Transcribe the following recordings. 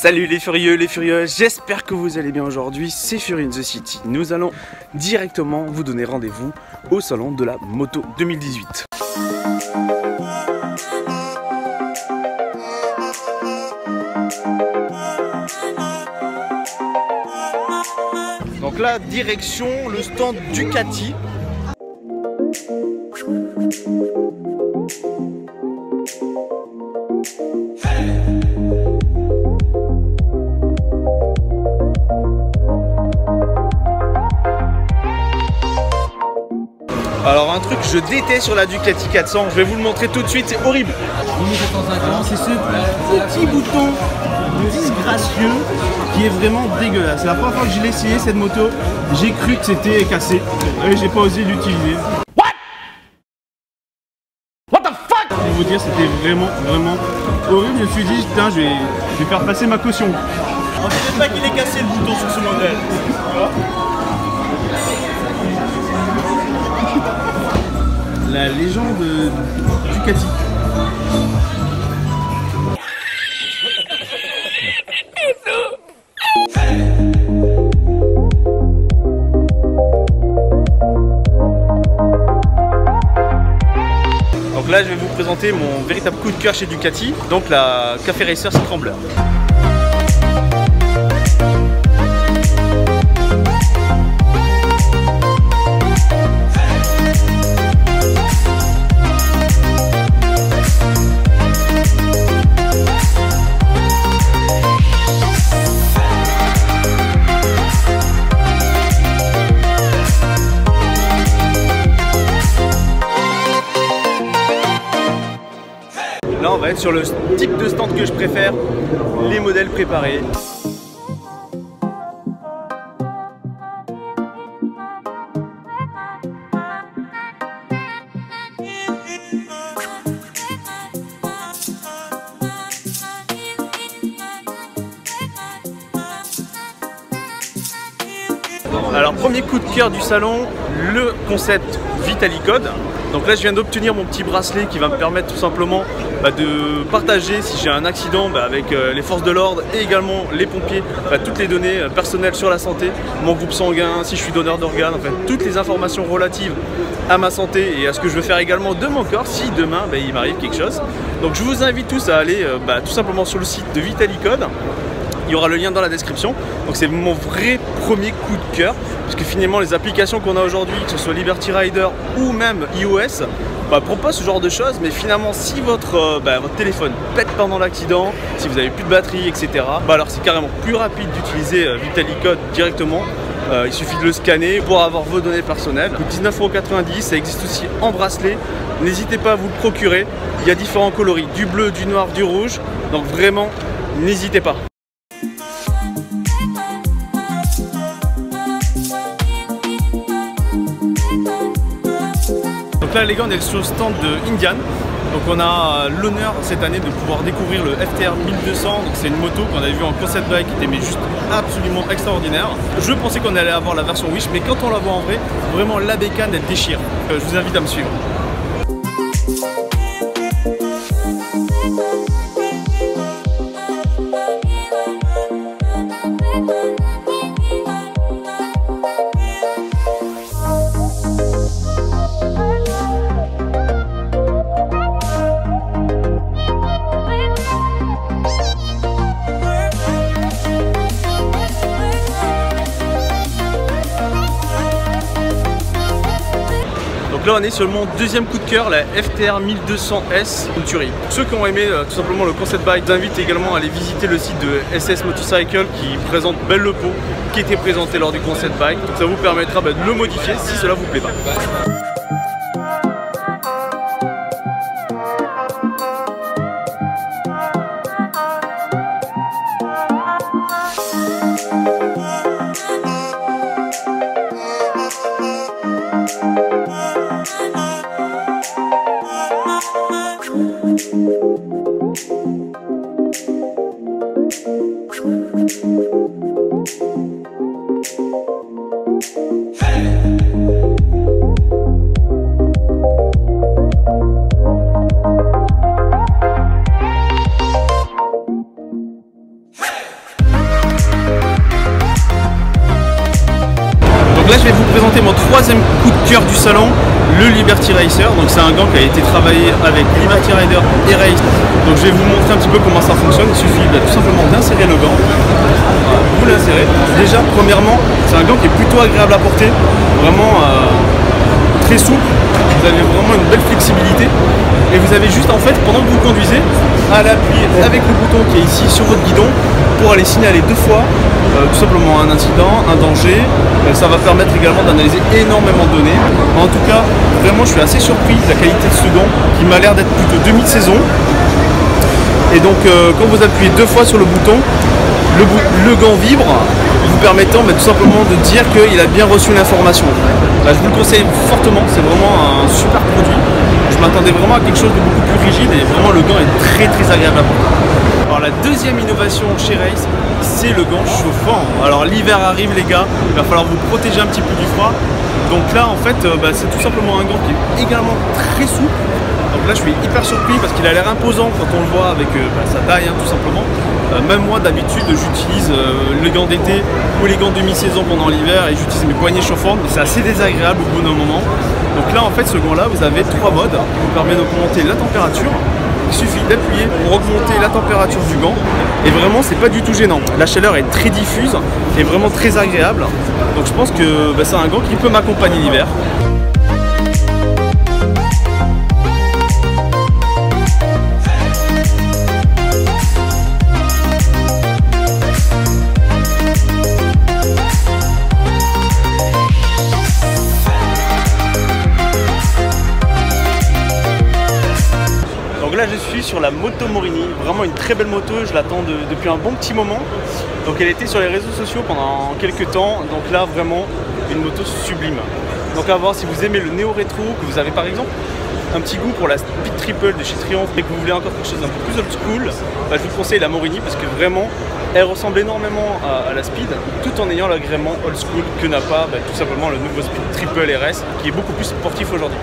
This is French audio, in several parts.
Salut les furieux, les furieuses, j'espère que vous allez bien aujourd'hui, c'est Fury in the City. Nous allons directement vous donner rendez-vous au salon de la moto 2018. Donc là, direction le stand Ducati. Alors un truc que je déteste sur la Ducati 400, je vais vous le montrer tout de suite, c'est horrible. C'est ce petit bouton disgracieux qui est vraiment dégueulasse. C'est la première fois que je l'ai essayé cette moto, j'ai cru que c'était cassé et j'ai pas osé l'utiliser. What the fuck? Pour vous dire, c'était vraiment horrible. Je me suis dit, putain, je vais faire passer ma caution. On dirait pas qu'il est cassé le bouton sur ce modèle. La légende Ducati. Donc là je vais vous présenter mon véritable coup de cœur chez Ducati, donc la Café Racer Scrambler. Là on va être sur le type de stand que je préfère, les modèles préparés. Alors premier coup de cœur du salon, le concept Vitalicode. Donc là je viens d'obtenir mon petit bracelet qui va me permettre tout simplement de partager si j'ai un accident avec les forces de l'ordre et également les pompiers, toutes les données personnelles sur la santé, mon groupe sanguin, si je suis donneur d'organes, en fait toutes les informations relatives à ma santé et à ce que je veux faire également de mon corps si demain il m'arrive quelque chose. Donc je vous invite tous à aller tout simplement sur le site de Vitalicode. Il y aura le lien dans la description. Donc c'est mon vrai premier coup de cœur, parce que finalement les applications qu'on a aujourd'hui, que ce soit Liberty Rider ou même iOS, proposent ce genre de choses. Mais finalement si votre téléphone pète pendant l'accident, si vous avez plus de batterie, etc., alors c'est carrément plus rapide d'utiliser Vitalicode directement. Il suffit de le scanner pour avoir vos données personnelles. Ça coûte 19,90 €, ça existe aussi en bracelet. N'hésitez pas à vous le procurer. Il y a différents coloris, du bleu, du noir, du rouge. Donc vraiment, n'hésitez pas. Donc là les gars, on est sur le stand de Indian. Donc on a l'honneur cette année de pouvoir découvrir le FTR 1200. Donc c'est une moto qu'on avait vue en concept bike qui était mais juste absolument extraordinaire. Je pensais qu'on allait avoir la version Wish, mais quand on la voit en vrai, vraiment la bécane elle déchire. Je vous invite à me suivre. Donc là on est sur mon deuxième coup de cœur, la FTR 1200S, une tuerie. Ceux qui ont aimé tout simplement le concept bike, j'invite également à aller visiter le site de SS Motorcycle qui présente Belle Le Pot, qui était présenté lors du concept bike. Donc ça vous permettra de le modifier si cela vous plaît pas. Hey! mon troisième coup de cœur du salon, le Liberty Racer. Donc c'est un gant qui a été travaillé avec Liberty Rider et Race. Donc je vais vous montrer un petit peu comment ça fonctionne. Il suffit tout simplement d'insérer le gant. Voilà, vous l'insérez. Déjà, premièrement, c'est un gant qui est plutôt agréable à porter, vraiment très souple. Vous avez vraiment une belle flexibilité. Et vous avez juste en fait, pendant que vous conduisez, à l'appuyer avec le bouton qui est ici sur votre guidon pour aller signaler deux fois tout simplement un incident, un danger. Ça va permettre également d'analyser énormément de données. En tout cas, vraiment je suis assez surpris de la qualité de ce gant qui m'a l'air d'être plutôt demi-saison. Et donc quand vous appuyez deux fois sur le bouton, le gant vibre, vous permettant tout simplement de dire qu'il a bien reçu l'information. Je vous le conseille fortement, c'est vraiment un super produit. Je m'attendais vraiment à quelque chose de beaucoup plus rigide et vraiment le gant est très agréable à porter. Alors la deuxième innovation chez Race, c'est le gant chauffant. Alors l'hiver arrive les gars, il va falloir vous protéger un petit peu du froid. Donc là en fait c'est tout simplement un gant qui est également très souple. Donc là je suis hyper surpris parce qu'il a l'air imposant quand on le voit avec sa taille tout simplement. Même moi d'habitude j'utilise les gants d'été ou les gants de mi-saison pendant l'hiver et j'utilise mes poignées chauffantes, mais c'est assez désagréable au bout d'un moment. Donc là en fait ce gant là vous avez trois modes qui vous permettent d'augmenter la température. Il suffit d'appuyer pour augmenter la température du gant et vraiment c'est pas du tout gênant. La chaleur est très diffuse et vraiment très agréable. Donc je pense que c'est un gant qui peut m'accompagner l'hiver. Là je suis sur la moto Morini, vraiment une très belle moto, je l'attends depuis un bon petit moment. Donc elle était sur les réseaux sociaux pendant quelques temps, donc là vraiment une moto sublime. Donc à voir si vous aimez le néo rétro, que vous avez par exemple un petit goût pour la Speed Triple de chez Triumph et que vous voulez encore quelque chose d'un peu plus old school, je vous conseille la Morini parce que vraiment elle ressemble énormément à la Speed tout en ayant l'agrément old school que n'a pas tout simplement le nouveau Speed Triple RS qui est beaucoup plus sportif aujourd'hui.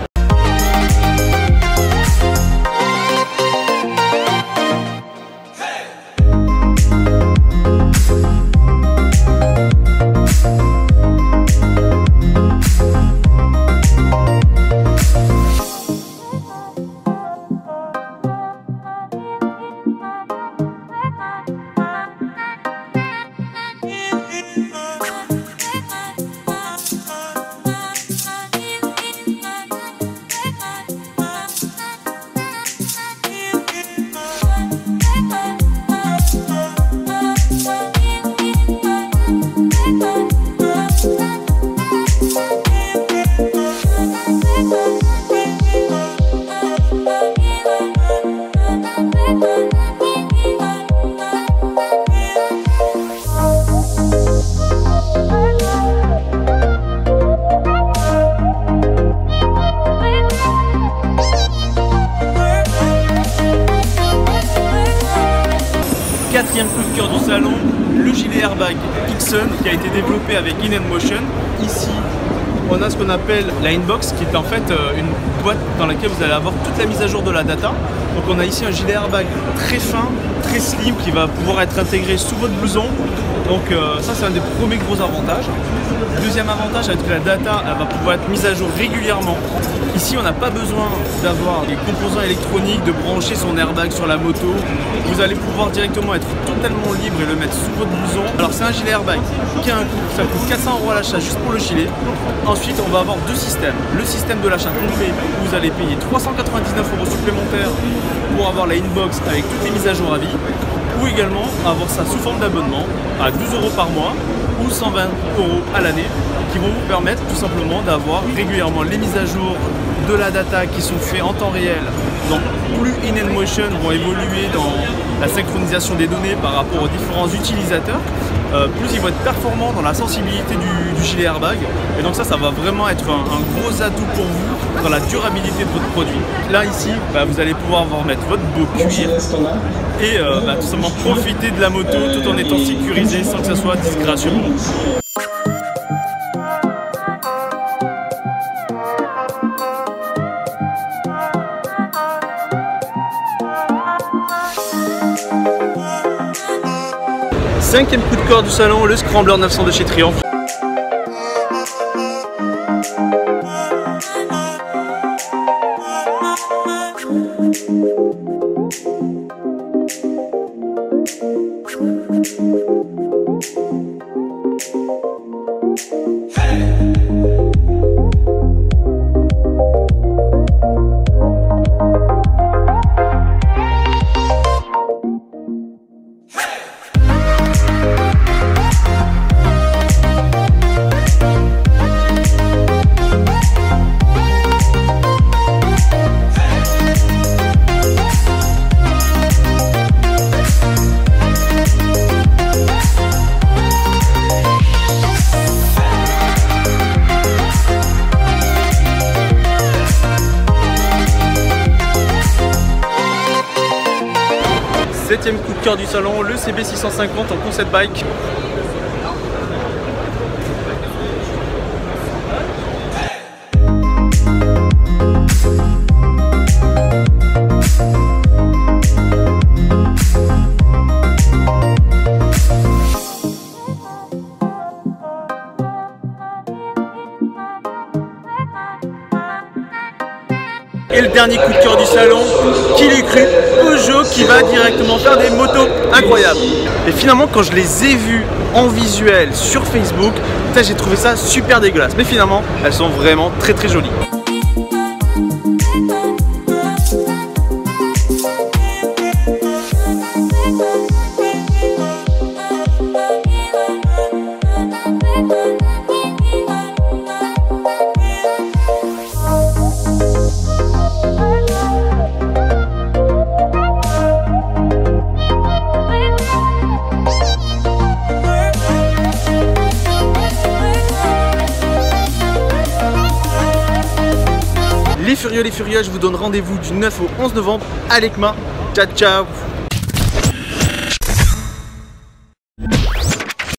Quatrième coup de cœur du salon, le gilet airbag Ixon qui a été développé avec InNMotion. Ici, on a ce qu'on appelle la inbox qui est en fait une boîte dans laquelle vous allez avoir toute la mise à jour de la data. Donc on a ici un gilet airbag très fin, très slim qui va pouvoir être intégré sous votre blouson. Donc ça c'est un des premiers gros avantages. Deuxième avantage, avec la data, elle va pouvoir être mise à jour régulièrement. Ici on n'a pas besoin d'avoir des composants électroniques, de brancher son airbag sur la moto. Vous allez pouvoir directement être totalement libre et le mettre sous votre blouson. Alors c'est un gilet airbag qui a un coût, ça coûte 400 € à l'achat juste pour le gilet. Ensuite on va avoir deux systèmes. Le système de l'achat complet où vous allez payer 399 € supplémentaires pour avoir la inbox avec toutes les mises à jour à vie. Ou également avoir ça sous forme d'abonnement à 12 € par mois ou 120 € à l'année qui vont vous permettre tout simplement d'avoir régulièrement les mises à jour de la data qui sont faites en temps réel. Donc plus InNMotion vont évoluer dans la synchronisation des données par rapport aux différents utilisateurs, plus ils vont être performants dans la sensibilité du gilet airbag. Et donc ça va vraiment être un gros atout pour vous dans la durabilité de votre produit. Là ici, vous allez pouvoir vous remettre votre beau cuir et tout simplement profiter de la moto tout en étant sécurisé sans que ça soit disgracieux. Cinquième coup de cœur du salon, le Scrambler 900 de chez Triumph. Septième coup de cœur du salon, le CB650 en concept bike. Et le dernier coup de cœur du salon, qui l'eût cru, Peugeot qui va directement faire des motos incroyables. Et finalement, quand je les ai vues en visuel sur Facebook, j'ai trouvé ça super dégueulasse. Mais finalement, elles sont vraiment très très jolies. Les furieux, je vous donne rendez-vous du 9 au 11 novembre à l'EICMA. Ciao, ciao!